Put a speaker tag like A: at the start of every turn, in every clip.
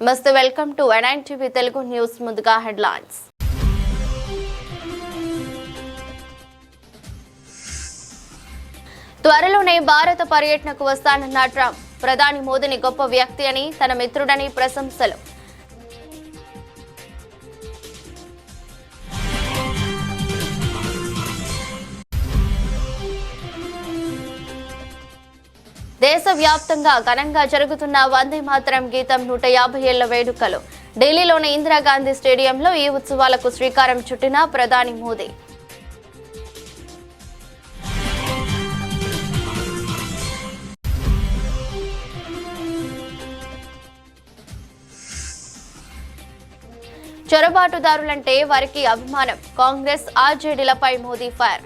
A: నమస్తే welcome to NIN TV Telugu news. ముందుగా headlines. త్వరలోనే భారత పర్యటనకు వస్తానన్న ట్రంప్ ప్రధాని మోదీని గొప్ప వ్యక్తి అని, తన మిత్రుడని ప్రశంసలు. దేశవ్యాప్తంగా ఘనంగా జరుగుతున్న వందే మాతరం గీతం 150 ఏళ్ల వేడుకలు. ఢిల్లీలోని ఇందిరాగాంధీ స్టేడియంలో ఈ ఉత్సవాలకు శ్రీకారం చుట్టిన ప్రధాని మోదీ. చొరబాటుదారులంటే వారికి అభిమానం. కాంగ్రెస్ ఆర్జేడీలపై మోదీ ఫైర్.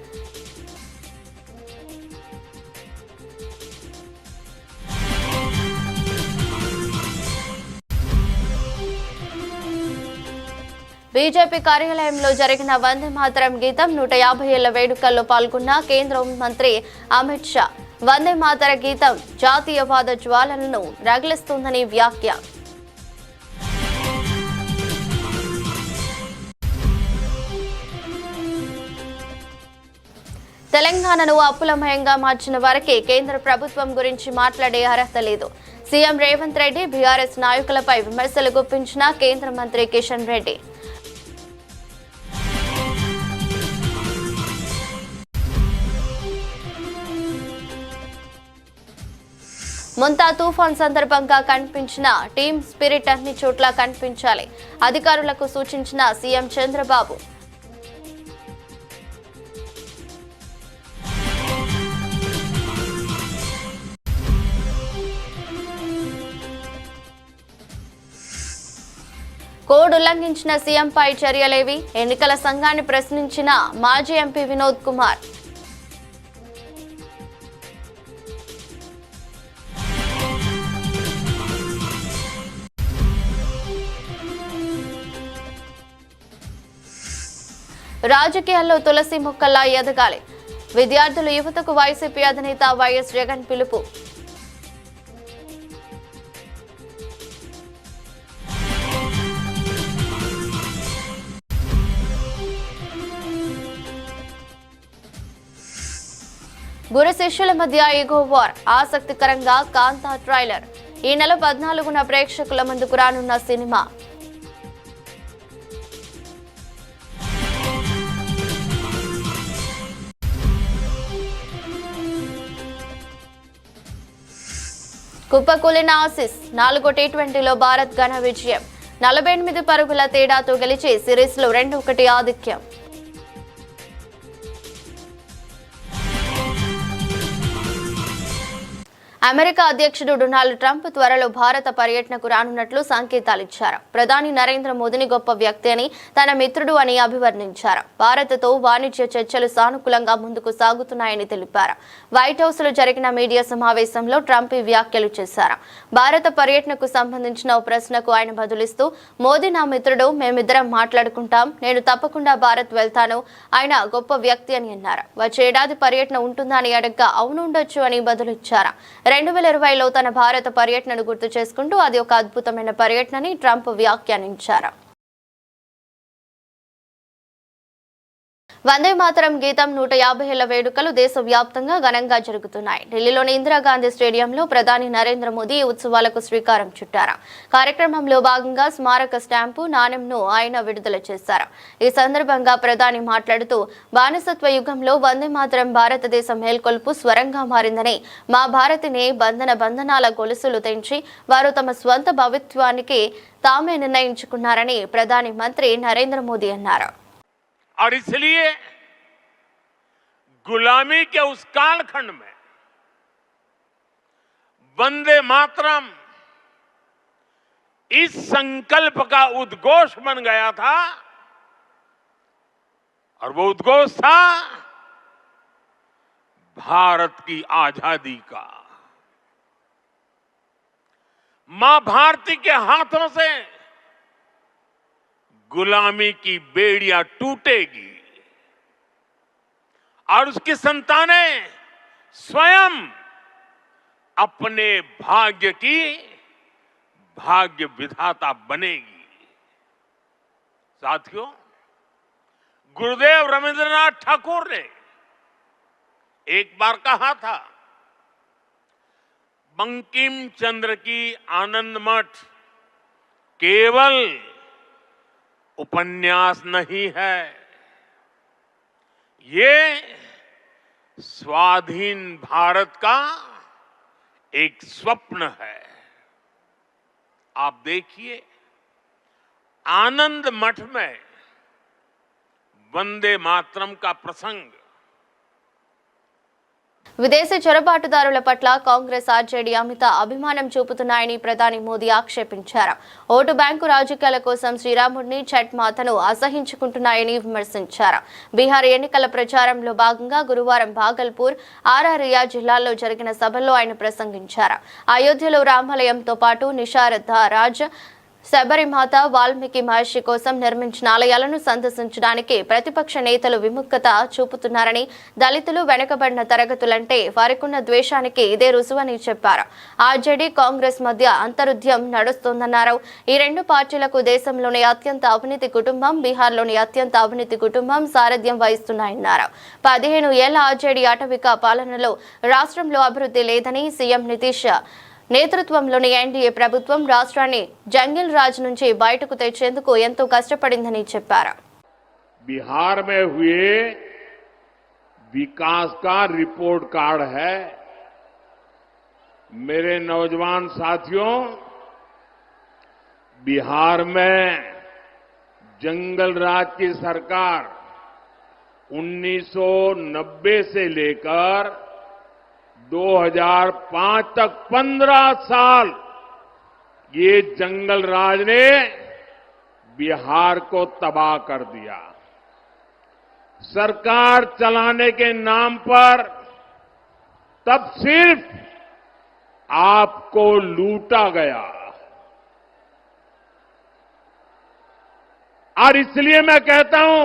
A: బీజేపీ కార్యాలయంలో జరిగిన వందే మాతరం గీతం 150 ఏళ్ల వేడుకల్లో పాల్గొన్న కేంద్ర మంత్రి అమిత్ షా. వందే మాతర గీతం జాతీయవాద జ్వాలలను రగిలిస్తుందని వ్యాఖ్య. తెలంగాణను అప్పులమయంగా మార్చిన వారికి కేంద్ర ప్రభుత్వం గురించి మాట్లాడే అర్హత లేదు. సీఎం రేవంత్ రెడ్డి బీఆర్ఎస్ నాయకులపై విమర్శలు గుప్పించిన కేంద్ర మంత్రి కిషన్ రెడ్డి. ముంతా తుఫాన్ సందర్భంగా కనిపించిన టీమ్ స్పిరిట్ అన్ని చోట్ల కనిపించాలి. అధికారులకు సూచించిన సీఎం చంద్రబాబు. కోడ్ ఉల్లంఘించిన సీఎంపై చర్యలేవి? ఎన్నికల సంఘాన్ని ప్రశ్నించిన మాజీ ఎంపీ వినోద్ కుమార్. రాజకీయాల్లో తులసి మొక్కల్లా ఎదగాలి. విద్యార్థులు యువతకు వైసీపీ అధినేత వైఎస్ జగన్ పిలుపు. గురు శిష్యుల మధ్య ఈగో వార్. ఆసక్తికరంగా కాంతా ట్రైలర్. ఈ నెల 14న ప్రేక్షకుల ముందుకు రానున్న సినిమా. కుప్పకూలిన ఆసీస్. 4వ టీ20లో భారత్ ఘన విజయం. 48 పరుగుల తేడాతో గెలిచి సిరీస్లో 2-1 ఆధిక్యం. అమెరికా అధ్యక్షుడు డొనాల్డ్ ట్రంప్ త్వరలో భారత పర్యటనకు రానున్నట్లు సంకేతాలిచ్చారు. ప్రధాని నరేంద్ర మోదీని గొప్ప వ్యక్తి అని, తన మిత్రుడు అని అభివర్ణించారు. భారత్తో వాణిజ్య చర్చలు సానుకూలంగా ముందుకు సాగుతున్నాయని తెలిపారు. వైట్ హౌస్ లో జరిగిన మీడియా సమావేశంలో ట్రంప్ ఈ వ్యాఖ్యలు చేశారు. భారత పర్యటనకు సంబంధించిన ఓ ప్రశ్నకు ఆయన బదులిస్తూ, మోదీ నా మిత్రుడు, మేమిద్దరం మాట్లాడుకుంటాం. నేను తప్పకుండా భారత్ వెళ్తాను. ఆయన గొప్ప వ్యక్తి అని అన్నారు. వచ్చే ఏడాది పర్యటన ఉంటుందా అని అడగ్గా అవును ఉండొచ్చు అని బదులిచ్చారు. 2020లో తన భారత పర్యటనను గుర్తు చేసుకుంటూ అది ఒక అద్భుతమైన పర్యటనని ట్రంప్ వ్యాఖ్యానించారు. వందే మాతరం గీతం 150 ఏళ్ల వేడుకలు దేశవ్యాప్తంగా ఘనంగా జరుగుతున్నాయి. ఢిల్లీలోని ఇందిరాగాంధీ స్టేడియంలో ప్రధాని నరేంద్ర మోదీ ఉత్సవాలకు శ్రీకారం చుట్టారు. కార్యక్రమంలో భాగంగా స్మారక స్టాంపు, నాణెంను ఆయన విడుదల చేశారు. ఈ సందర్భంగా ప్రధాని మాట్లాడుతూ, బానిసత్వ యుగంలో వందే మాతరం భారతదేశం మేల్కొల్పు స్వరంగా మారిందని, మా భారతిని బంధనాల గొలుసులు తెంచి వారు తమ స్వంత భవిత్వానికి తామే నిర్ణయించుకున్నారని ప్రధాని మంత్రి నరేంద్ర మోదీ అన్నారు.
B: और इसलिए गुलामी के उस कालखंड में वंदे मातरम इस संकल्प का उद्घोष बन गया था, और वो उद्घोष था भारत की आजादी का. मां भारती के हाथों से गुलामी की बेड़ियां टूटेगी और उसकी संतानें स्वयं अपने भाग्य की भाग्य विधाता बनेगी। साथियों, गुरुदेव रविंद्रनाथ ठाकुर ने एक बार कहा था, बंकिम चंद्र की आनंद मठ केवल उपन्यास नहीं है, ये स्वाधीन भारत का एक स्वप्न है। आप देखिए, आनंद मठ में वंदे मातरम का प्रसंग।
A: విదేశీ చొరబాటుదారుల పట్ల కాంగ్రెస్ ఆర్జేడీ అమిత అభిమానం చూపుతున్నాయని ప్రధాని మోదీ ఆక్షేపించారు. ఓటు బ్యాంకు రాజకీయాల కోసం శ్రీరాముడిని ఛట్ మాతను అసహించుకుంటున్నాయని విమర్శించారు. బీహార్ ఎన్నికల ప్రచారంలో భాగంగా గురువారం భాగల్పూర్, ఆరారియా జిల్లాల్లో జరిగిన సభల్లో ఆయన ప్రసంగించారు. అయోధ్యలో రామాలయంతో పాటు నిషారద రాజ్, శబరిమాత, వాల్మీకి మహర్షి కోసం నిర్మించిన ఆలయాలను సందర్శించడానికి ప్రతిపక్ష నేతలు విముఖత చూపుతున్నారని, దళితులు, వెనుకబడిన తరగతులంటే వారికున్న ద్వేషానికి ఇదే రుజువని చెప్పారు. ఆర్జేడీ, కాంగ్రెస్ మధ్య అంతరుద్యం నడుస్తోందన్నారు. ఈ రెండు పార్టీలకు దేశంలోని అత్యంత అవినీతి కుటుంబం, బీహార్లోని అత్యంత అవినీతి కుటుంబం సారథ్యం వహిస్తున్నాయన్నారు. 15 ఏళ్ల ఆర్జేడీ ఆటవిక పాలనలో రాష్ట్రంలో అభివృద్ధి లేదని, సీఎం నితీష్ నేతృత్వంలోని ఎన్డీఏ ప్రభుత్వం రాష్ట్రాన్ని జంగిల్ రాజ్ నుంచి బయటకు తెచ్చేందుకు ఎంతో కష్టపడిందని చెప్పారు.
B: बिहार में हुए विकास का रिपोर्ट कार्ड है। मेरे नौजवान साथियों, बिहार में जंगल राज की सरकार 1990 से लेकर 2005 तक 15 साल ये जंगल राज ने बिहार को तबाह कर दिया। सरकार चलाने के नाम पर तब सिर्फ आपको लूटा गया। और इसलिए मैं कहता हूं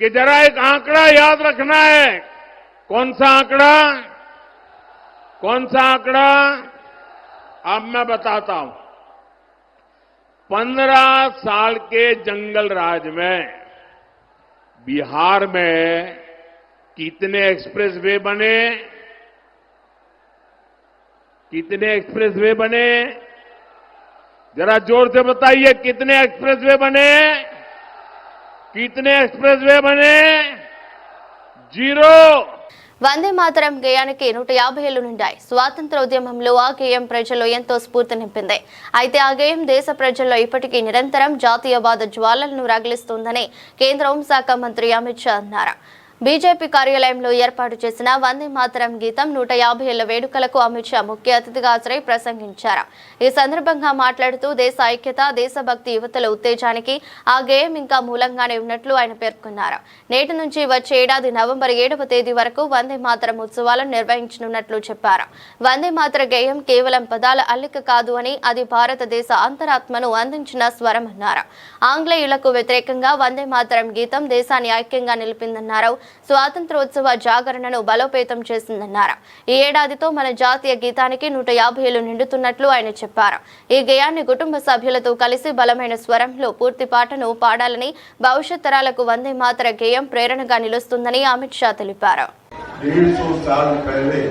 B: कि जरा एक आंकड़ा याद रखना है। कौन सा आंकड़ा? कौन सा आंकड़ा? अब मैं बताता हूं। 15 साल के जंगल राज में बिहार में कितने एक्सप्रेसवे बने? कितने एक्सप्रेसवे बने? जरा जोर से बताइए, कितने एक्सप्रेसवे बने? कितने एक्सप्रेसवे बने? 0।
A: వందే మాతరం గేయానికి 150 ఏళ్లు నిండాయి. స్వాతంత్రోద్యమంలో ఆ గేయం ప్రజల్లో ఎంతో స్ఫూర్తి నింపింది. అయితే ఆ గేయం దేశ ప్రజల్లో ఇప్పటికీ నిరంతరం జాతీయవాద జ్వాలలను రగిలిస్తోందని కేంద్ర హోంశాఖ మంత్రి అమిత్ షా అన్నారు. బీజేపీ కార్యాలయంలో ఏర్పాటు చేసిన వందే మాతరం గీతం 150 ఏళ్ల వేడుకలకు అమిత్ షా ముఖ్య అతిథిగా హాజరై ప్రసంగించారు. ఈ సందర్భంగా మాట్లాడుతూ దేశ ఐక్యత, దేశభక్తి, యువతల ఉత్తేజానికి ఆ గేయం ఇంకా మూలంగానే ఉన్నట్లు ఆయన పేర్కొన్నారు. నేటి నుంచి వచ్చే ఏడాది నవంబర్ 7వ తేదీ వరకు వందే మాతరం ఉత్సవాలను నిర్వహించనున్నట్లు చెప్పారు. వందే మాతర గేయం కేవలం పదాల అల్లిక కాదు అని, అది భారతదేశ అంతరాత్మను అందించిన స్వరం అన్నారు. ఆంగ్లేయులకు వ్యతిరేకంగా వందే మాతరం గీతం దేశాన్ని ఐక్యంగా నిలిపిందన్నారు. స్వాతంత్రోత్సవ జాగరణను బలోపేతం చేసిందన్నారు. ఈ ఏడాదితో మన జాతీయ గీతానికి 150 ఏళ్లు నిండుతున్నట్లు ఆయన చెప్పారు. ఈ గేయాన్ని కుటుంబ సభ్యులతో కలిసి బలమైన స్వరంలో పూర్తి పాటను పాడాలని, భవిష్యత్ తరాలకు వందే మాతర గేయం ప్రేరణగా నిలుస్తుందని అమిత్ షా తెలిపారు.
C: 150 साल पहले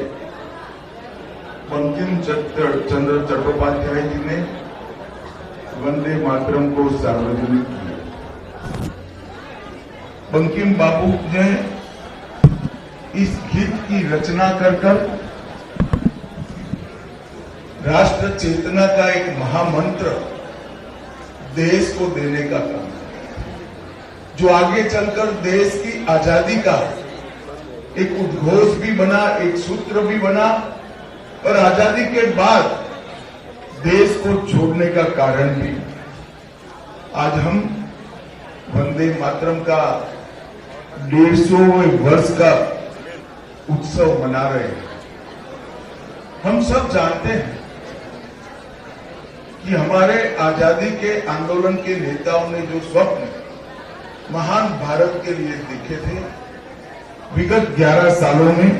C: बंकिम चंद्र चट्टोपाध्याय जी ने वंदे मातरम को सार्वजनिक किया। बंकिम बापू ने इस गीत की रचना कर राष्ट्र चेतना का एक महामंत्र देश को देने का काम, जो आगे चलकर देश की आजादी का एक उद्घोष भी बना, एक सूत्र भी बना, और आजादी के बाद देश को छोड़ने का कारण भी। आज हम वंदे मातरम का 150वें वर्ष का उत्सव मना रहे हैं। हम सब जानते हैं कि हमारे आजादी के आंदोलन के नेताओं ने जो स्वप्न महान भारत के लिए देखे थे, विगत 11 सालों में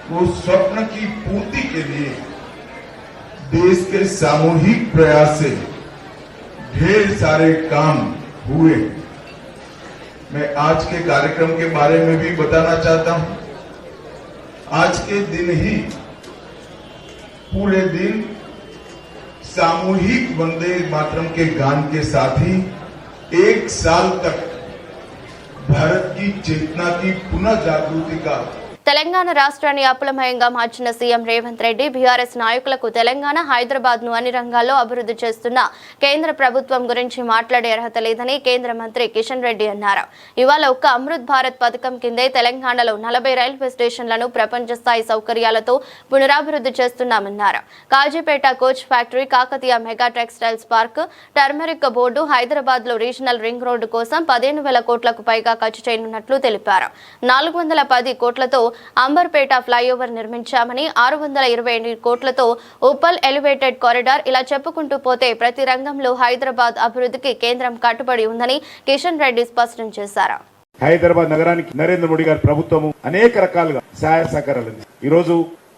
C: वो स्वप्न की पूर्ति के लिए देश के सामूहिक प्रयास से ढेर सारे काम हुए। मैं आज के कार्यक्रम के बारे में भी बताना चाहता हूं। आज के दिन ही पूरे दिन सामूहिक वंदे मातरम के गान के साथ ही 1 साल तक भारत की चेतना की पुनः जागृति का
A: తెలంగాణ రాష్ట్రాన్ని అప్పులమయంగా మార్చిన సీఎం రేవంత్ రెడ్డి బీఆర్ఎస్ నాయకులకు తెలంగాణ హైదరాబాద్ ను అన్ని రంగాల్లో అభివృద్ధి చేస్తున్న కేంద్ర ప్రభుత్వం గురించి మాట్లాడే అర్హత లేదని కేంద్ర మంత్రి కిషన్ రెడ్డి అన్నారు. ఇవాళ ఒక్క అమృత్ భారత్ పథకం కిందే తెలంగాణలో 40 రైల్వే స్టేషన్లను ప్రపంచ స్థాయి సౌకర్యాలతో పునరాభివృద్ధి చేస్తున్నామన్నారు. Kazipet coach factory, Kakatiya mega textiles park, turmeric board, Hyderabad లో రీజనల్ రింగ్ రోడ్డు కోసం 15,000 కోట్లకు పైగా ఖర్చు చేయనున్నట్లు తెలిపారు. 410 కోట్లతో అంబర్పేట ఫ్లైఓవర్ నిర్మించామని, 628 కోట్లతో ఉప్పల్ ఎలివేటెడ్ కారిడార్, ఇలా చెప్పుకుంటూ పోతే ప్రతి రంగంలో హైదరాబాద్ అభివృద్ధికి కేంద్రం కట్టుబడి ఉందని కిషన్ రెడ్డి స్పష్టం చేశారు.
D: హైదరాబాద్ నగరానికి నరేంద్ర మోడీ గారి ప్రభుత్వం అనేక రకాలుగా సహాయ సహకారాలు ఈ రోజు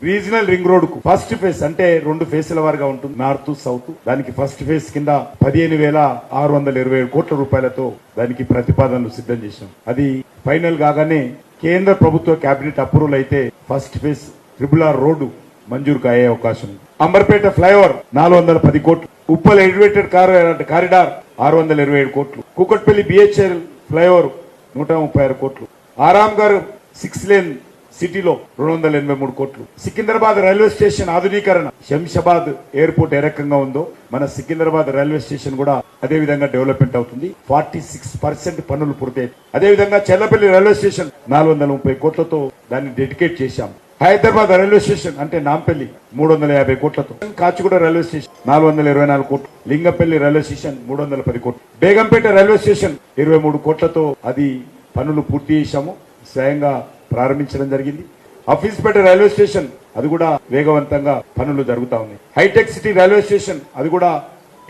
D: రీజనల్ రింగ్ రోడ్ కు ఫస్ట్ ఫేజ్ అంటే 2 ఫేజ్ల వారిగా ఉంటుంది, నార్త్ సౌత్. దానికి ఫస్ట్ ఫేజ్ కింద 15,627 కోట్ల రూపాయలతో దానికి ప్రతిపాదనలు సిద్ధం చేశాం. అది ఫైనల్ కాగానే కేంద్ర ప్రభుత్వ కేబినెట్ అప్రూవల్ అయితే ఫస్ట్ ఫేజ్ RRR రోడ్డు మంజూరు అయ్యే అవకాశం ఉంది. అంబర్పేట ఫ్లైఓవర్ 410 కోట్లు, ఉప్పల్ ఎలివేటెడ్ కారిడార్ 627 కోట్లు, కూకట్పల్లి BHL ఫ్లైఓవర్ 136 కోట్లు, ఆరాంఘర్ 6 లేన్ సిటీలో 283 కోట్లు, సికింద్రాబాద్ రైల్వే స్టేషన్ ఆధునీకరణ, శంషాబాద్ ఎయిర్పోర్ట్ ఏ రకంగా ఉందో మన సికింద్రాబాద్ రైల్వే స్టేషన్ కూడా అదే విధంగా డెవలప్మెంట్ అవుతుంది. 46% పనులు పూర్తయ్యాయి. అదే విధంగా చెల్లపల్లి రైల్వే స్టేషన్ 430 కోట్లతో దాన్ని డెడికేట్ చేశాం. హైదరాబాద్ రైల్వే స్టేషన్ అంటే నాంపల్లి 350 కోట్లతో, కాచిగూడ రైల్వే స్టేషన్ 424 కోట్లు, లింగపల్లి రైల్వే స్టేషన్ 310 కోట్లు, బేగంపేట రైల్వే స్టేషన్ 23 కోట్లతో అది పనులు పూర్తి చేశాము, స్వయంగా ప్రారంభించడం జరిగింది. హఫీజ్పేట రైల్వే స్టేషన్ అది కూడా వేగవంతంగా పనులు జరుగుతా ఉన్నాయి. హైటెక్ సిటీ రైల్వే స్టేషన్ అది కూడా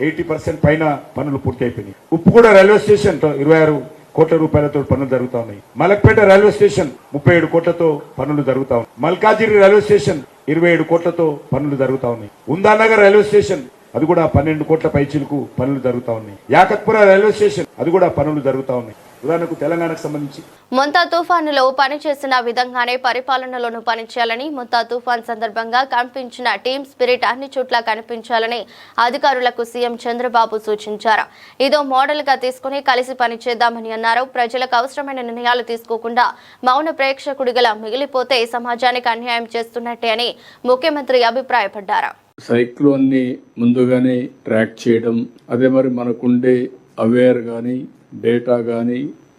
D: 80% పైన పనులు పూర్తి అయిపోయినాయి. ఉప్పుగూడ రైల్వే స్టేషన్ 26 కోట్ల రూపాయలతో పనులు జరుగుతా ఉన్నాయి. మలక్పేట రైల్వే స్టేషన్ 37 కోట్లతో పనులు జరుగుతా ఉన్నాయి. మల్కాజిగిరి రైల్వే స్టేషన్ 27 కోట్లతో పనులు జరుగుతా ఉన్నాయి. ఉందానగర్ రైల్వే స్టేషన్ అది కూడా 12 కోట్ల పైచిలకు పనులు జరుగుతా ఉన్నాయి. యాకత్పుర రైల్వే స్టేషన్ అది కూడా పనులు జరుగుతా ఉన్నాయి. ఉదాహరణకు తెలంగాణకు సంబంధించి
A: మొంతా తుఫానులో పనిచేసిన విధంగానే పరిపాలనలోనూ పనిచేయాలని, మొంతా తుఫాన్ సందర్భంగా కనిపించిన టీమ్ స్పిరిట్ అన్ని చోట్ల కనిపించాలని అధికారులకు సీఎం చంద్రబాబు సూచించారు. ఇదో మోడల్ గా తీసుకుని కలిసి పనిచేద్దామని అన్నారు. ప్రజలకు అవసరమైన నిర్ణయాలు తీసుకోకుండా మౌన ప్రేక్షకుడిగా మిగిలిపోతే సమాజానికి అన్యాయం చేస్తున్నట్టే అని ముఖ్యమంత్రి అభిప్రాయపడ్డారు.
E: సైక్లోన్ ని ముందుగానే ట్రాక్ చేయడం, అదే మరి మనకుండే అవేర్ గానీ డేటా గానీ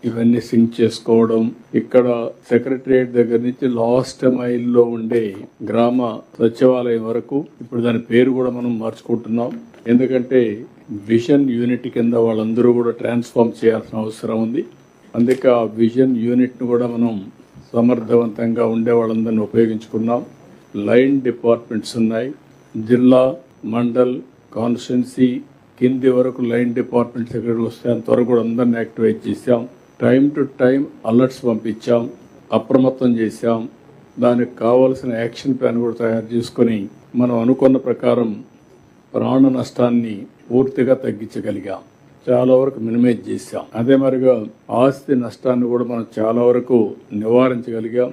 E: ఇవన్నీ సింక్ చేసుకోవడం, ఇక్కడ సెక్రటరియట్ దగ్గర నుంచి లాస్ట్ మైల్లో ఉండే గ్రామ సచివాలయం వరకు ఇప్పుడు దాని పేరు కూడా మనం మార్చుకుంటున్నాం. ఎందుకంటే విజన్ యూనిట్ కింద వాళ్ళందరూ కూడా ట్రాన్స్ఫార్మ్ చేయాల్సిన అవసరం ఉంది. అందుకే ఆ విజన్ యూనిట్ ను కూడా మనం సమర్థవంతంగా ఉండే వాళ్ళందరినీ ఉపయోగించుకున్నాం. లైన్ డిపార్ట్మెంట్స్ ఉన్నాయి, జిల్లా, మండల్, కాన్స్టిట్యున్సీ కింది వరకు లైన్ డిపార్ట్మెంట్ సెక్రటరీ వస్తే అంతవరకు కూడా అందరిని యాక్టివేట్ చేశాం. టైం టు టైం అలర్ట్స్ పంపించాం, అప్రమత్తం చేశాం. దానికి కావాల్సిన యాక్షన్ ప్లాన్ కూడా తయారు చేసుకుని మనం అనుకున్న ప్రకారం ప్రాణ నష్టాన్ని పూర్తిగా తగ్గించగలిగాం, చాలా వరకు మినిమైజ్ చేశాం. అదే మరిగా ఆస్తి నష్టాన్ని కూడా మనం చాలా వరకు నివారించగలిగాం.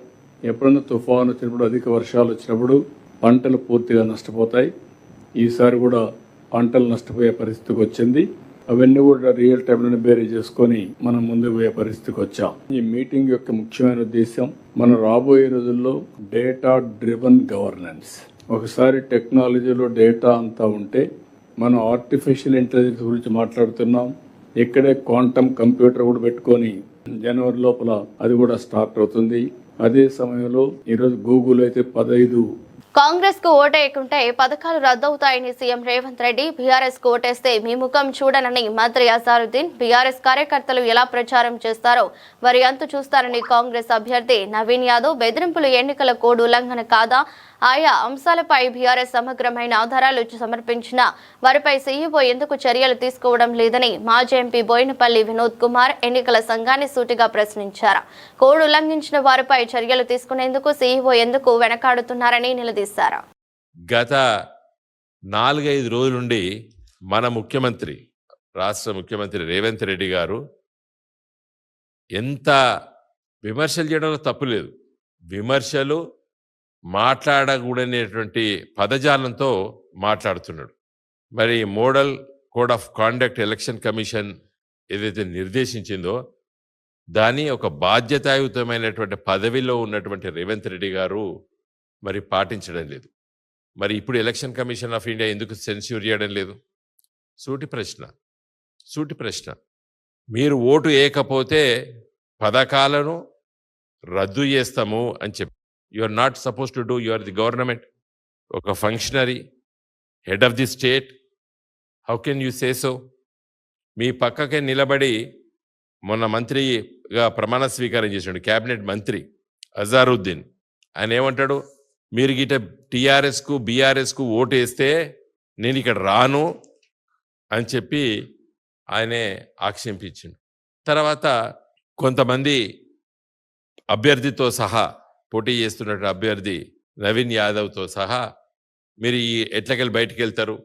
E: ఎప్పుడన్నా తుఫాను వచ్చినప్పుడు, అధిక వర్షాలు వచ్చినప్పుడు పంటలు పూర్తిగా నష్టపోతాయి. ఈసారి కూడా పంటలు నష్టపోయే పరిస్థితికి వచ్చింది. అవన్నీ కూడా రియల్ టైంలోనే బేరీ చేసుకొని మనం ముందుకు పోయే పరిస్థితికి వచ్చాం. ఈ మీటింగ్ యొక్క ముఖ్యమైన ఉద్దేశం మనం రాబోయే రోజుల్లో డేటా డ్రివన్ గవర్నెన్స్. ఒకసారి టెక్నాలజీలో డేటా అంతా ఉంటే మనం ఆర్టిఫిషియల్ ఇంటెలిజెన్స్ గురించి మాట్లాడుతున్నాం. ఇక్కడే క్వాంటమ్ కంప్యూటర్ కూడా పెట్టుకొని జనవరి లోపల అది కూడా స్టార్ట్ అవుతుంది. అదే సమయంలో ఈరోజు గూగుల్ అయితే 15
A: కాంగ్రెస్ కు ఓటేయకుంటే పథకాలు రద్దవుతాయని సీఎం రేవంత్ రెడ్డి, బీఆర్ఎస్ కు ఓటేస్తే మీ ముఖం చూడనని మంత్రి అజారుద్దీన్, బీఆర్ఎస్ కార్యకర్తలు ఎలా ప్రచారం చేస్తారో వారి అంతు చూస్తారని కాంగ్రెస్ అభ్యర్థి నవీన్ యాదవ్, బెదిరింపులు ఎన్నికల కోడ్ ఉల్లంఘన కాదా, ఆయా అంశాలపై బీఆర్ఎస్ సమగ్రమైన ఆధారాలు సమర్పించిన వారిపై సీఈఓ ఎందుకు చర్యలు తీసుకోవడం లేదని మాజీ ఎంపీ బోయినపల్లి వినోద్ కుమార్ ఎన్నికల సంఘాన్ని సూటిగా ప్రశ్నించారు. కోడ్ ఉల్లంఘించిన వారిపై చర్యలు తీసుకునేందుకు సీఈఓ ఎందుకు వెనకాడుతున్నారని నిలదీశారు.
F: గత 4-5 రోజుల నుండి మన ముఖ్యమంత్రి, రాష్ట్ర ముఖ్యమంత్రి రేవంత్ రెడ్డి గారు ఎంత విమర్శలు చేయడంలో తప్పులేదు. విమర్శలు మాట్లాడకూడనేటువంటి పదజాలంతో మాట్లాడుతున్నాడు. మరి model code of conduct election commission ఏదైతే నిర్దేశించిందో దాని ఒక బాధ్యతాయుతమైనటువంటి పదవిలో ఉన్నటువంటి రేవంత్ రెడ్డి గారు మరి పాటించడం లేదు. మరి ఇప్పుడు ఎలక్షన్ కమిషన్ ఆఫ్ ఇండియా ఎందుకు సెన్స్యూర్ చేయడం లేదు? సూటి ప్రశ్న. మీరు ఓటు వేయకపోతే పథకాలను రద్దు చేస్తాము అని చెప్పి, you are not suppose to do, you are the government, ఒక functionary, head of the state, how can you say so? మీ పక్కకే నిలబడి మొన్న మంత్రిగా ప్రమాణ స్వీకారం చేసాడు క్యాబినెట్ మంత్రి అజారుద్దీన్. ఆయన ఏమంటాడు, మీరు గిట టీఆర్ఎస్కు బీఆర్ఎస్కు ఓటు వేస్తే నేను ఇక్కడ రాను అని చెప్పి ఆయనే ఆక్షేపించిండు. తర్వాత కొంతమంది అభ్యర్థితో సహా, పోటీ చేస్తున్న అభ్యర్థి నవీన్ యాదవ్తో సహా, మీరు ఈ ఎట్లకెళ్ళి బయటికి వెళ్తారు,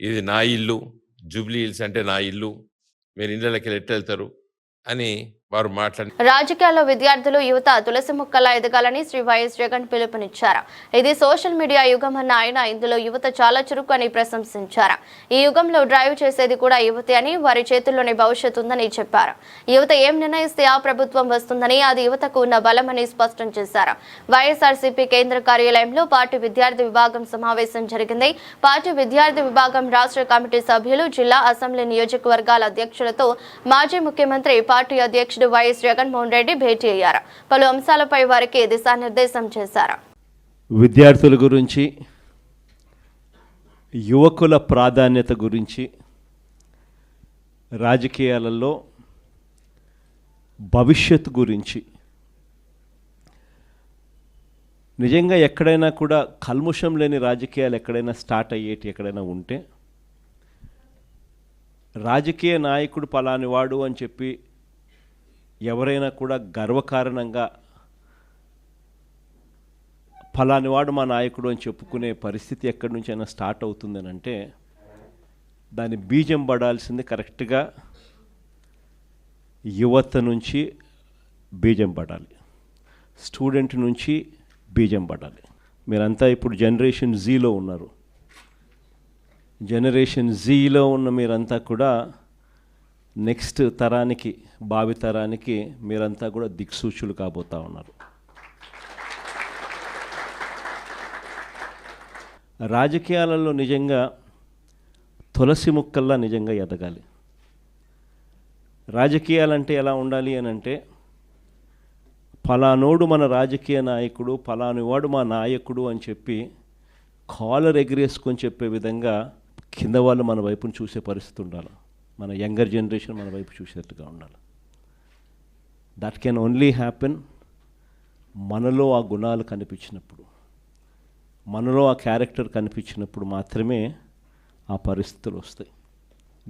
F: ఇది నా ఇల్లు, జూబ్లీ హిల్స్ అంటే నా ఇల్లు, మీరు ఇళ్ళకి ఎట్లా వెళ్తారు అని వారు మాట్లాడి.
A: రాజకీయాల్లో విద్యార్థులు, యువత తులసి మొక్కలా ఎదగాలని శ్రీ వైఎస్ జగన్ పిలుపునిచ్చారు. ఇది సోషల్ మీడియా యుగం అన్న ఆయన ఇందులో యువత చాలా చురుకు అని ప్రశంసించారు. ఈ యుగంలో డ్రైవ్ చేసేది కూడా యువతే అని, వారి చేతుల్లోనే భవిష్యత్తు ఉందని చెప్పారు. యువత ఏం నిర్ణయిస్తే ఆ ప్రభుత్వం వస్తుందని, అది యువతకు ఉన్న బలమని స్పష్టం చేశారు. వైఎస్ఆర్సీపీ కేంద్ర కార్యాలయంలో పార్టీ విద్యార్థి విభాగం సమావేశం జరిగింది. పార్టీ విద్యార్థి విభాగం రాష్ట్ర కమిటీ సభ్యులు, జిల్లా, అసెంబ్లీ నియోజకవర్గాల అధ్యక్షులతో మాజీ ముఖ్యమంత్రి, పార్టీ అధ్యక్షుడు వైఎస్ జగన్మోహన్ రెడ్డి భేటీ అయ్యారు. పలు అంశాలపై వారికి దిశానిర్దేశం చేశారు.
G: విద్యార్థుల గురించి, యువకుల ప్రాధాన్యత గురించి, రాజకీయాలలో భవిష్యత్తు గురించి, నిజంగా ఎక్కడైనా కూడా కల్ముషం లేని రాజకీయాలు ఎక్కడైనా స్టార్ట్ అయ్యేటి ఎక్కడైనా ఉంటే, రాజకీయ నాయకుడు పలానివాడు అని చెప్పి ఎవరైనా కూడా గర్వకారణంగా ఫలానివాడు మా నాయకుడు అని చెప్పుకునే పరిస్థితి ఎక్కడి నుంచి అయినా స్టార్ట్ అవుతుందని అంటే, దాని బీజం పడాల్సింది కరెక్ట్గా యువత నుంచి బీజం పడాలి, స్టూడెంట్ నుంచి బీజం పడాలి. మీరంతా ఇప్పుడు జనరేషన్ జీలో ఉన్నారు. జనరేషన్ జీలో ఉన్న మీరంతా కూడా నెక్స్ట్ తరానికి, భావి తరానికి మీరంతా కూడా దిక్సూచులు కాబోతా ఉన్నారు. రాజకీయాలలో నిజంగా తులసి మొక్కల్లా నిజంగా ఎదగాలి. రాజకీయాలంటే ఎలా ఉండాలి అని అంటే, ఫలానోడు మన రాజకీయ నాయకుడు, ఫలానివాడు మా నాయకుడు అని చెప్పి కాలర్ ఎగిరేసుకొని చెప్పే విధంగా కింద వాళ్ళు మన వైపును చూసే పరిస్థితి ఉండాలి. మన యంగర్ జనరేషన్ మన వైపు చూసేట్టుగా ఉండాలి. దట్ కెన్ ఓన్లీ హ్యాపెన్ మనలో ఆ గుణాలు కనిపించినప్పుడు, మనలో ఆ క్యారెక్టర్ కనిపించినప్పుడు మాత్రమే ఆ పరిస్థితులు వస్తాయి.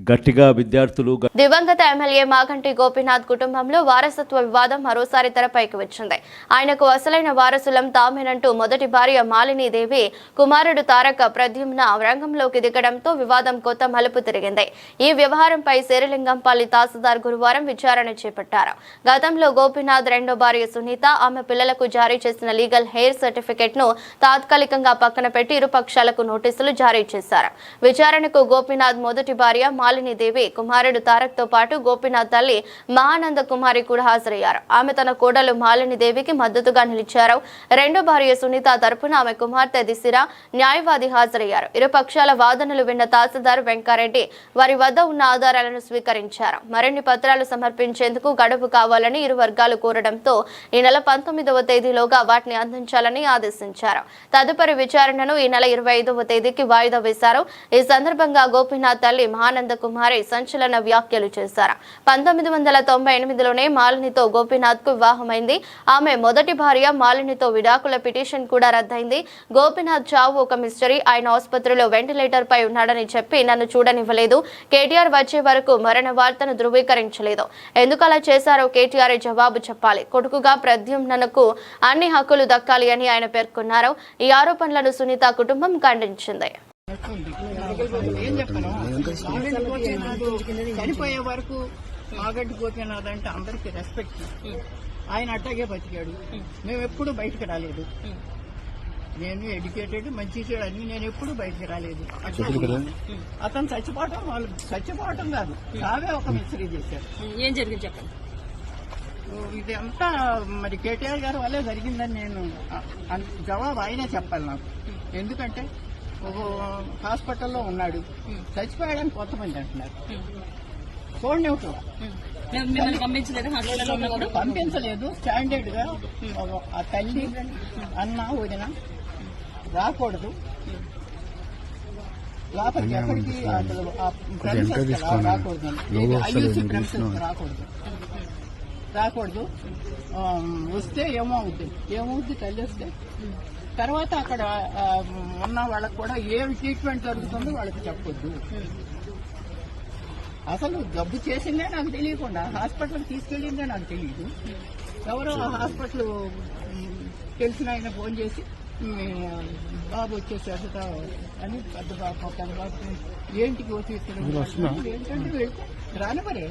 G: గట్టిగా విద్యార్థులు.
A: దివంగత ఎమ్మెల్యే మాగంటి గోపీనాథ్ కుటుంబంలో వారసత్వ వివాదం మరోసారి తెరపైకి వచ్చింది. ఆయనకు అసలైన వారసులం తామేనంటూ మొదటి భార్య మాలినీదేవి కుమారుడు తారక ప్రద్యుమ్న రంగంలోకి దిగడంతో వివాదం కొత్త మలుపు తిరిగింది. ఈ వ్యవహారంపై శేరిలింగంపల్లి తహసీల్దార్ గురువారం విచారణ చేపట్టారు. గతంలో గోపీనాథ్ రెండో భార్య సునీత, ఆమె పిల్లలకు జారీ చేసిన లీగల్ హెయిర్ సర్టిఫికెట్ ను తాత్కాలికంగా పక్కన పెట్టి ఇరు పక్షాలకు నోటీసులు జారీ చేశారు. విచారణకు గోపీనాథ్ మొదటి భార్య మాలినీదేవి, కుమారుడు తారక్ తో పాటు గోపీనాథ్ తల్లి మహానంద కుమారి కూడా హాజరయ్యారు. ఆమె తన కోడలు మాలినీదేవికి మద్దతుగా నిలిచారు. రెండో భార్య సునీత తరపున ఆమె కుమార్తె దిశిరా న్యాయవాది హాజరయ్యారు. ఇరు పక్షాల వాదనలు విన్న తహసీల్దార్ వెంకారెడ్డి వారి వద్ద ఉన్న ఆధారాలను స్వీకరించారు. మరిన్ని పత్రాలు సమర్పించేందుకు గడువు కావాలని ఇరు వర్గాలు కోరడంతో ఈ నెల 19వ తేదీలోగా వాటిని అందించాలని ఆదేశించారు. తదుపరి విచారణను ఈ నెల 25వ తేదీకి వాయిదా వేశారు. ఈ సందర్భంగా గోపీనాథ్ తల్లి మహానంద కుమారి సంచలన వ్యాఖ్యలు చేశారు. 1998లోనే మాలినితో గోపీనాథ్ కు వివాహమైంది. ఆమె మొదటి భార్య మాలినితో విడాకుల పిటిషన్ కూడా రద్దయింది. గోపీనాథ్ చావు ఒక మిస్టరీ. ఆయన ఆసుపత్రిలో వెంటిలేటర్ పై ఉన్నాడని చెప్పి నన్ను చూడనివ్వలేదు. కేటీఆర్ వచ్చే వరకు మరణ వార్తను ధృవీకరించలేదు. ఎందుకు అలా చేశారో కేటీఆర్ జవాబు చెప్పాలి. కొడుకుగా ప్రద్యుమ్నకు అన్ని హక్కులు దక్కాలి అని ఆయన పేర్కొన్నారు. ఈ ఆరోపణలను సునీత కుటుంబం ఖండించింది.
H: ఏం చెప్పను, మాగంటి గోపీనాథ్ చనిపోయే వరకు మాగంటి గోపీనాథ్ అంటే అందరికీ రెస్పెక్ట్. ఆయన అట్టాగే బతికాడు. మేము ఎప్పుడు బయటకు రాలేదు. నేను ఎడ్యుకేటెడ్, మంచి అన్ని, నేను ఎప్పుడు బయటకు రాలేదు. అతను చచ్చిపోవటం, వాళ్ళు చచ్చిపోవటం కాదు, చావే ఒక మిస్టరీ చేశారు.
I: ఏం జరిగింది చెప్పండి.
H: ఇది అంతా మరి కేటీఆర్ గారి వల్లే జరిగిందని నేను జవాబు ఆయనే చెప్పాలి నాకు. ఎందుకంటే ఒక హాస్పిటల్లో ఉన్నాడు, చచ్చిపోయాడని కొంతమంది అంటున్నారు. చూడనివ్వటం పంపించలేదు. స్టాండర్డ్ గా ఆ తల్లి అన్న వదిన రాకూడదు లోపలికి, ఎక్కడికి రాకూడదు, ఐయూసీ ప్రెమిసెస్ రాకూడదు. వస్తే ఏమవుద్ది తల్లి వస్తే తర్వాత అక్కడ ఉన్న వాళ్ళకి కూడా ఏం ట్రీట్మెంట్ జరుగుతుందో వాళ్ళకి చెప్పొద్దు. అసలు జబ్బు చేసిందే నాకు తెలియకుండా హాస్పిటల్కి తీసుకెళ్ళిందే నాకు తెలియదు. ఎవరో ఆ హాస్పిటల్ తెలిసిన ఆయన ఫోన్ చేసి బాబు వచ్చేసారు అని పెద్ద బాబు ఏంటికి వచ్చి ఏంటంటే వెళ్తే రాని మరే.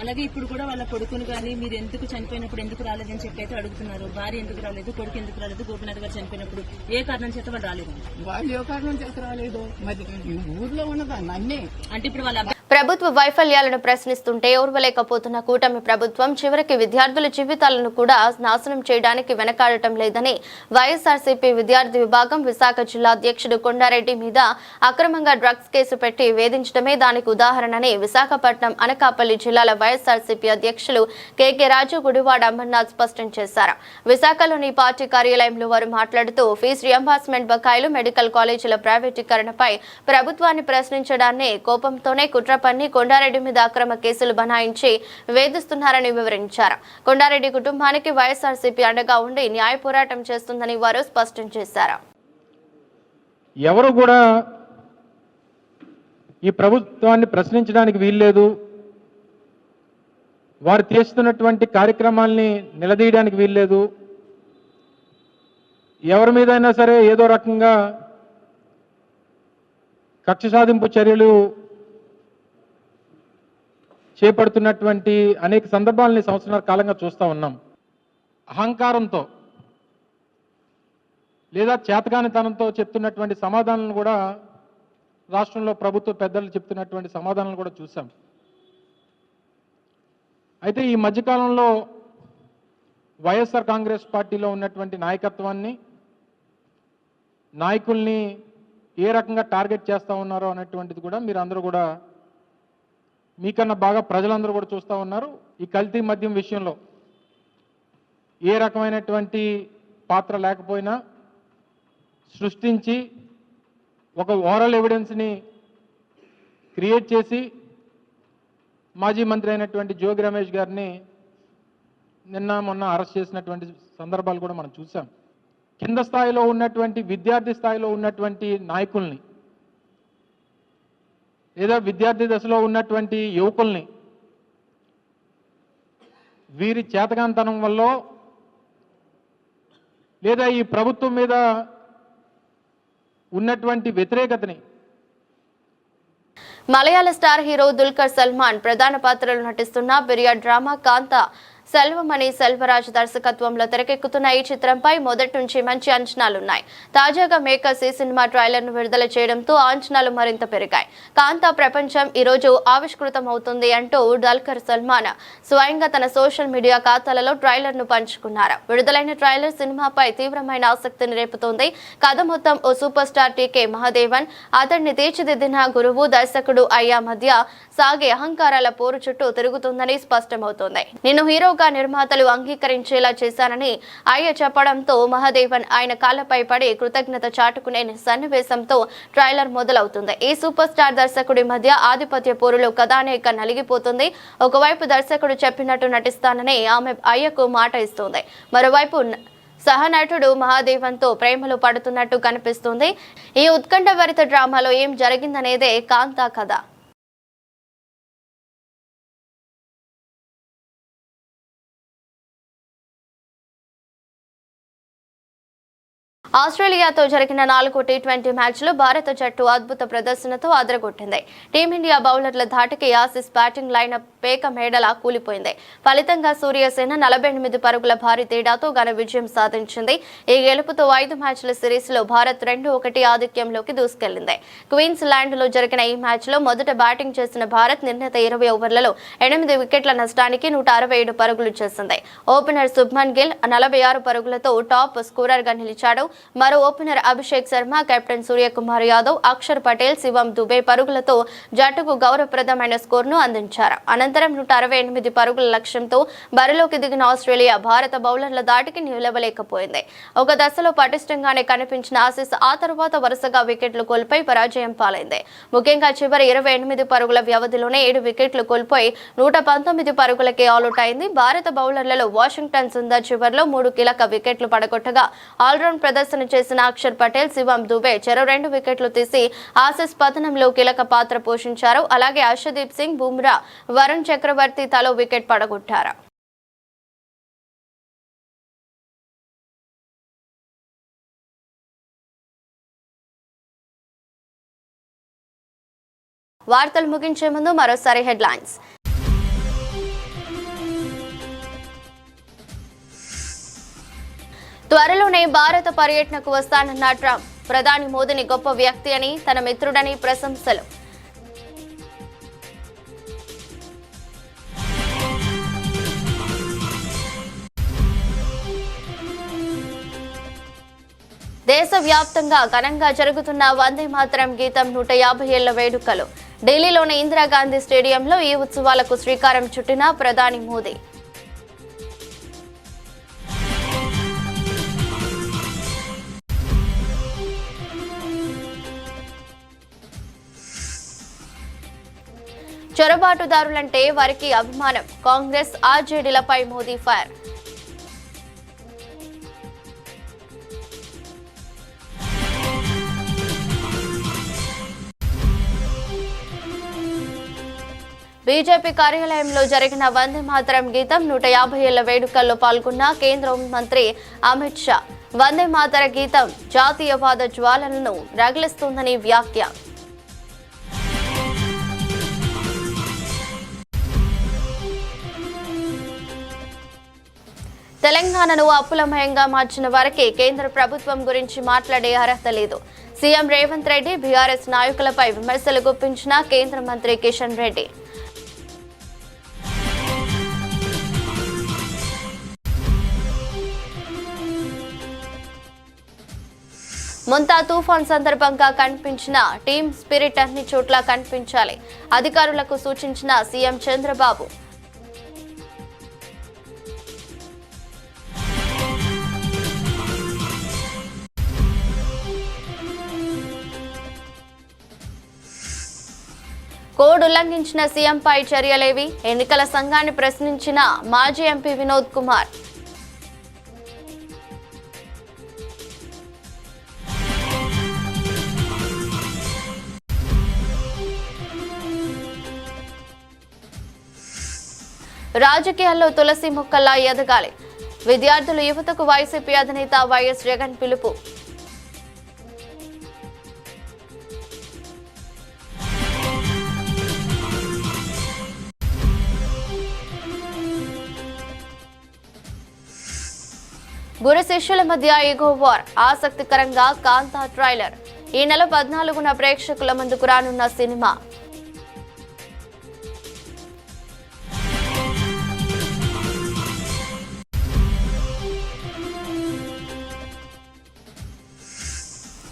I: అలాగే ఇప్పుడు కూడా వాళ్ళ కొడుకును కానీ మీరు ఎందుకు చనిపోయినప్పుడు ఎందుకు రాలేదని చెప్పి అయితే అడుగుతున్నారు. భార్య ఎందుకు రాలేదు, కొడుకు ఎందుకు రాలేదు, గోపినాథ్ గారు చనిపోయినప్పుడు ఏ కారణం చేత వాళ్ళు రాలేదు.
H: వాళ్ళు ఏ కారణం చేత రాలేదు, మరి ఊర్లో ఉన్నదాన్ని అన్నీ
I: అంటే ఇప్పుడు వాళ్ళ
A: ప్రభుత్వ వైఫల్యాలను ప్రశ్నిస్తుంటే ఓర్వలేకపోతున్న కూటమి ప్రభుత్వం చివరికి విద్యార్థుల జీవితాలను కూడా నాశనం చేయడానికి వెనకాడటం లేదని వైఎస్ఆర్సీపీ విద్యార్థి విభాగం విశాఖ జిల్లా అధ్యక్షుడు కొండారెడ్డి మీద అక్రమంగా డ్రగ్స్ కేసు పెట్టి వేధించడమే దానికి ఉదాహరణని విశాఖపట్నం, అనకాపల్లి జిల్లాల వైఎస్ఆర్సీపీ అధ్యక్షులు కేకే రాజు, గుడివాడ అమర్నాథ్ స్పష్టం చేశారు. విశాఖలోని పార్టీ కార్యాలయంలో వారు మాట్లాడుతూ ఫీజు రియంబర్స్మెంట్ బకాయిలు, మెడికల్ కాలేజీల ప్రైవేటీకరణపై ప్రభుత్వాన్ని ప్రశ్నించడాన్ని కోపంతోనే కుట్ర పన్ని కొండారెడ్డి మీద అక్రమ కేసులు బనాయించి వేధిస్తున్నారని వివరించారు. కొండారెడ్డి కుటుంబానికి వైఎస్ఆర్సీపీ అండగా ఉండి న్యాయ పోరాటం చేస్తుందని వారు స్పష్టం చేశారు.
J: ఎవరు కూడా ఈ ప్రభుత్వాన్ని ప్రశ్నించడానికి వీల్లేదు, వారు చేస్తున్నటువంటి కార్యక్రమాల్ని నిలదీయడానికి వీల్లేదు. ఎవరి మీదైనా సరే ఏదో రకంగా కక్ష సాధింపు చర్యలు చేపడుతున్నటువంటి అనేక సందర్భాలని సంవత్సరాల కాలంగా చూస్తూ ఉన్నాం. అహంకారంతో లేదా చేతకానితనంతో చెప్తున్నటువంటి సమాధానాలను కూడా రాష్ట్రంలో ప్రభుత్వ పెద్దలు చెప్తున్నటువంటి సమాధానాలను కూడా చూసాం. అయితే ఈ మధ్యకాలంలో వైఎస్ఆర్ కాంగ్రెస్ పార్టీలో ఉన్నటువంటి నాయకత్వాన్ని, నాయకుల్ని ఏ రకంగా టార్గెట్ చేస్తూ ఉన్నారో అనేటువంటిది కూడా మీరు అందరూ కూడా మీకన్నా బాగా ప్రజలందరూ కూడా చూస్తూ ఉన్నారు. ఈ కల్తీ మద్యం విషయంలో ఏ రకమైనటువంటి పాత్ర లేకపోయినా సృష్టించి ఒక ఓరల్ ఎవిడెన్స్ని క్రియేట్ చేసి మాజీ మంత్రి అయినటువంటి జోగి రమేష్ గారిని నిన్న మొన్న అరెస్ట్ చేసినటువంటి సందర్భాలు కూడా మనం చూసాం. కింద స్థాయిలో ఉన్నటువంటి విద్యార్థి స్థాయిలో ఉన్నటువంటి నాయకుల్ని లేదా విద్యార్థి దశలో ఉన్నటువంటి యువకుల్ని వీరి చేతకాంతనం వల్ల లేదా ఈ ప్రభుత్వం మీద ఉన్నటువంటి వ్యతిరేకతని
A: మలయాళ స్టార్ హీరో దుల్కర్ సల్మాన్ ప్రధాన పాత్రలో నటిస్తున్న పీరియడ్ డ్రామా కాంత సెల్వమణి సెల్వరాజ్ దర్శకత్వంలో తెరకెక్కుతున్న ఈ చిత్రంపై మొదటి నుంచి మంచి అంచనాలున్నాయి. తాజాగా మేకర్స్ ఈ సినిమా ట్రైలర్ ను విడుదల చేయడంతో అంచనాలు మరింత పెరిగాయి. కాంతా ప్రపంచం ఈ రోజు ఆవిష్కృతం అవుతుంది అంటూ దుల్కర్ సల్మాన్ స్వయంగా తన సోషల్ మీడియా ఖాతాలలో ట్రైలర్ ను పంచుకున్నారు. విడుదలైన ట్రైలర్ సినిమాపై తీవ్రమైన ఆసక్తిని రేపుతోంది. కథ మొత్తం ఓ సూపర్ స్టార్ టీకే మహాదేవన్, అతడిని తీర్చిదిద్దిన గురువు, దర్శకుడు అయ్యా మధ్య సాగే అహంకారాల పోరు చుట్టూ తిరుగుతుందని స్పష్టమవుతోంది. నిన్ను హీరోగా నిర్మాతలు అంగీకరించేలా చేశానని అయ్య చెప్పడంతో మహాదేవన్ ఆయన కాళ్లపై పడి కృతజ్ఞత చాటుకునే సన్నివేశంతో ట్రైలర్ మొదలవుతుంది. ఈ సూపర్ స్టార్ దర్శకుడి మధ్య ఆధిపత్య పోరులో కథానాయిక నలిగిపోతుంది. ఒకవైపు దర్శకుడు చెప్పినట్టు నటిస్తానని ఆమె అయ్యకు మాట ఇస్తుంది. మరోవైపు సహనటుడు మహాదేవన్తో ప్రేమలో పడుతున్నట్టు కనిపిస్తుంది. ఈ ఉత్కంఠభరిత డ్రామాలో ఏం జరిగిందనేదే కాంతా కథ. ఆస్ట్రేలియాతో జరిగిన 4వ టీ20 మ్యాచ్లో భారత జట్టు అద్భుత ప్రదర్శనతో అదరగొట్టింది. టీమిండియా బౌలర్ల ధాటికి ఆసీస్ బ్యాటింగ్ లైనప్ పేక మేడలా కూలిపోయింది. ఫలితంగా సూర్యసేన 48 పరుగుల భారీ తేడాతో ఘన విజయం సాధించింది. ఈ గెలుపుతో 5 మ్యాచ్ల సిరీస్లో భారత్ 2-1 ఆధిక్యంలోకి దూసుకెళ్లింది. క్వీన్స్ ల్యాండ్ లో జరిగిన ఈ మ్యాచ్లో మొదట బ్యాటింగ్ చేసిన భారత్ నిర్ణీత 20 ఓవర్లలో 8 వికెట్ల నష్టానికి 167 పరుగులు చేసింది. ఓపెనర్ శుభ్మన్ గిల్ 46 పరుగులతో టాప్ స్కోరర్ గా నిలిచాడు. మరో ఓపెనర్ అభిషేక్ శర్మ, కెప్టెన్ సూర్యకుమార్ యాదవ్, అక్షర్ పటేల్, శివం దుబే పరుగులతో జట్టుకు గౌరవప్రదమైన స్కోర్ను అందించారు. అనంతరం 168 పరుగుల లక్ష్యంతో బరిలోకి దిగిన ఆస్ట్రేలియా భారత బౌలర్ల దాటికి నిలవలేకపోయింది. ఒక దశలో పటిష్టంగానే కనిపించిన ఆసీస్ ఆ తర్వాత వరుసగా వికెట్లు కోల్పోయి పరాజయం పాలైంది. ముఖ్యంగా చివరి 28 పరుగుల వ్యవధిలోనే 7 వికెట్లు కోల్పోయి 119 పరుగులకే ఆల్అౌట్ అయింది. భారత బౌలర్లలో వాషింగ్టన్ సుందర్ చివర్లో 3 కీలక వికెట్లు పడగొట్టగా ఆల్రౌండ్ ప్రదర్శన చేసిన అక్షర్ పటేల్, శివం దుబే చెరో 2 వికెట్లు తీసి ఆసీస్ పతనంలో కీలక పాత్ర పోషించారు. అలాగే హర్షదీప్ సింగ్, బుమ్రా, వరుణ్ చక్రవర్తి తలో వికెట్ పడగొట్టారు. వార్తలు ముగించే ముందు మరోసారి హెడ్లైన్స్. త్వరలోనే భారత పర్యటనకు వస్తానన్న ట్రంప్, ప్రధాని మోదీని గొప్ప వ్యక్తి అని, తన మిత్రుడని ప్రశంసలు. దేశవ్యాప్తంగా ఘనంగా జరుగుతున్న వందే మాతరం గీతం 150 ఏళ్ల వేడుకలు. ఢిల్లీలోని ఇందిరాగాంధీ స్టేడియంలో ఈ ఉత్సవాలకు శ్రీకారం చుట్టిన ప్రధాని మోదీ. చొరబాటుదారులంటే వారికి అభిమానం, కాంగ్రెస్ ఆర్జేడీలపై మోదీ ఫైర్. బీజేపీ కార్యాలయంలో జరిగిన వందే మాతరం గీతం 150 ఏళ్ల వేడుకల్లో పాల్గొన్న కేంద్ర హోంమంత్రి అమిత్ షా. వందే మాతర గీతం జాతీయవాద జ్వాలలను రగిలిస్తుందని వ్యాఖ్య. తెలంగాణను అప్పులమయంగా మార్చిన వారికి కేంద్ర ప్రభుత్వం గురించి మాట్లాడే అర్హత లేదు. సీఎం రేవంత్ రెడ్డి, బీఆర్ఎస్ నాయకులపై విమర్శలు గుప్పించిన కేంద్ర మంత్రి కిషన్ రెడ్డి. ముంతా తుఫాన్ సందర్భంగా కనిపించిన టీమ్ స్పిరిట్ అన్ని చోట్ల కనిపించాలి, అధికారులకు సూచించిన సీఎం చంద్రబాబు. కోడ్ ఉల్లంఘించిన సీఎంపై చర్యలేవి, ఎన్నికల సంఘాన్ని ప్రశ్నించిన మాజీ ఎంపీ వినోద్ కుమార్. రాజకీయాల్లో తులసి మొక్కల్లా ఎదగాలి, విద్యార్థులు యువతకు వైసీపీ అధినేత వైఎస్ జగన్ పిలుపు. గురు శిష్యుల మధ్య ఈగో వార్, ఆసక్తికరంగా కాంతా ట్రైలర్. ఈ నెల 14న ప్రేక్షకుల ముందుకు రానున్న సినిమా.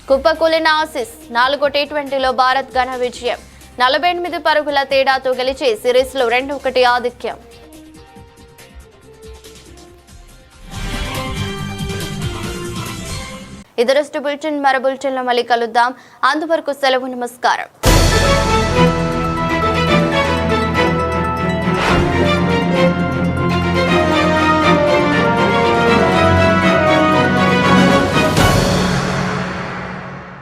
A: కుప్పకూలిన ఆసీస్, 4వ టీ20లో భారత్ ఘన విజయం. 48 పరుగుల తేడాతో గెలిచి సిరీస్లో 2-1 ఆధిక్యం. ఇదరస్టు బులెటిన్, మరో బులెటిన్లో మళ్ళీ కలుద్దాం. అంతవరకు సెలవు, నమస్కారం.